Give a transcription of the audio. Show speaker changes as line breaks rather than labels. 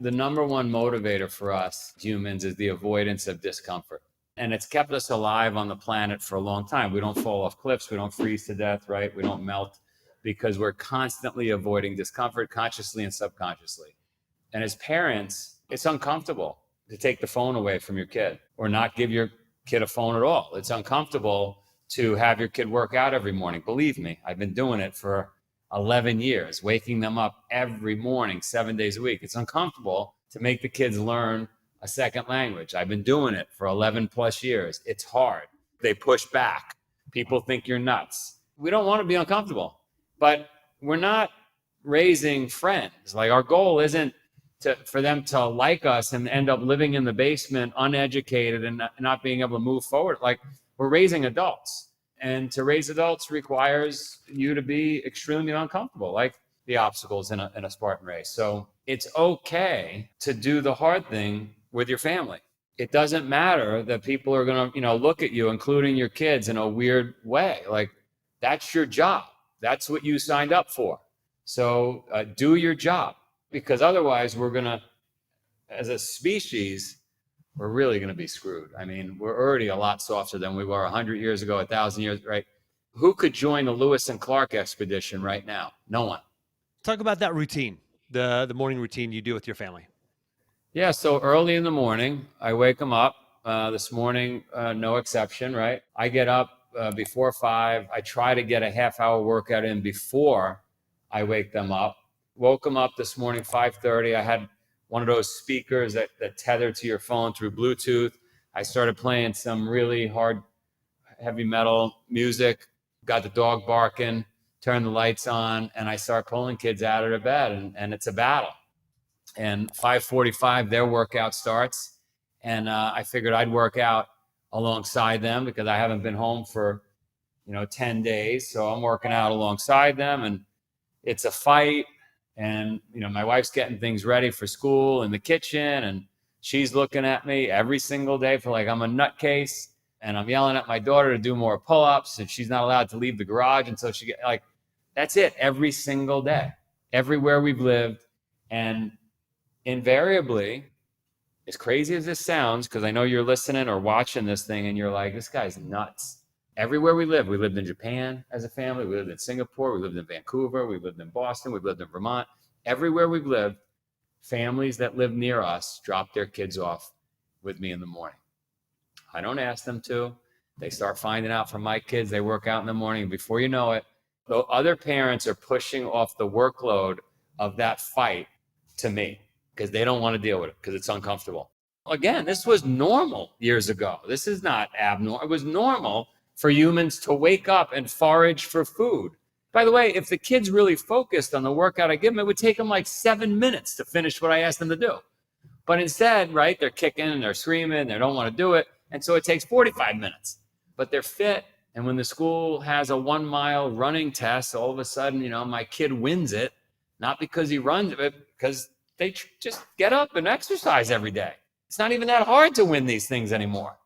The number one motivator for us humans is the avoidance of discomfort. And it's kept us alive on the planet for a long time. We don't fall off cliffs. We don't freeze to death, right? We don't melt because we're constantly avoiding discomfort, consciously and subconsciously. And as parents, it's uncomfortable to take the phone away from your kid or not give your kid a phone at all. It's uncomfortable to have your kid work out every morning. Believe me, I've been doing it for 11 years, waking them up every morning, 7 days a week. It's uncomfortable to make the kids learn a second language. I've been doing it for 11 plus years. It's hard. They push back. People think you're nuts. We don't want to be uncomfortable, but we're not raising friends. Like, our goal isn't for them to like us and end up living in the basement, uneducated and not being able to move forward. Like, we're raising adults. And to raise adults requires you to be extremely uncomfortable, like the obstacles in a Spartan race. So it's okay to do the hard thing with your family. It doesn't matter that people are going to, look at you, including your kids, in a weird way. Like, that's your job. That's what you signed up for. So do your job, because otherwise we're going to, as a species, we're really going to be screwed. I mean, we're already a lot softer than we were 100 years ago, 1,000 years, right? Who could join the Lewis and Clark expedition right now? No one.
Talk about that routine, the morning routine you do with your family.
Yeah, so early in the morning, I wake them up. This morning, no exception, right? I get up before 5. I try to get a half-hour workout in before I wake them up. Woke them up this morning, 5:30. I had one of those speakers that tether to your phone through Bluetooth. I started playing some really hard, heavy metal music, got the dog barking, turned the lights on, and I start pulling kids out of their bed, and it's a battle. And 5:45, their workout starts. And I figured I'd work out alongside them because I haven't been home for, 10 days. So I'm working out alongside them, and it's a fight. And, my wife's getting things ready for school in the kitchen, and she's looking at me every single day for like I'm a nutcase. And I'm yelling at my daughter to do more pull-ups, and she's not allowed to leave the garage until she gets, like, that's it every single day, everywhere we've lived. And invariably, as crazy as this sounds, because I know you're listening or watching this thing and you're like, this guy's nuts. Everywhere we lived in Japan as a family, we lived in Singapore, we lived in Vancouver, we lived in Boston, we lived in Vermont. Everywhere we've lived, families that live near us drop their kids off with me in the morning. I don't ask them to. They start finding out from my kids. They work out in the morning. Before you know it, the other parents are pushing off the workload of that fight to me because they don't want to deal with it because it's uncomfortable. Again, this was normal years ago. This is not abnormal. It was normal for humans to wake up and forage for food. By the way, if the kids really focused on the workout I give them, it would take them like 7 minutes to finish what I asked them to do. But instead, right, they're kicking and they're screaming, they don't want to do it. And so it takes 45 minutes. But they're fit. And when the school has a 1-mile running test, all of a sudden, my kid wins it, not because he runs it, because they just get up and exercise every day. It's not even that hard to win these things anymore.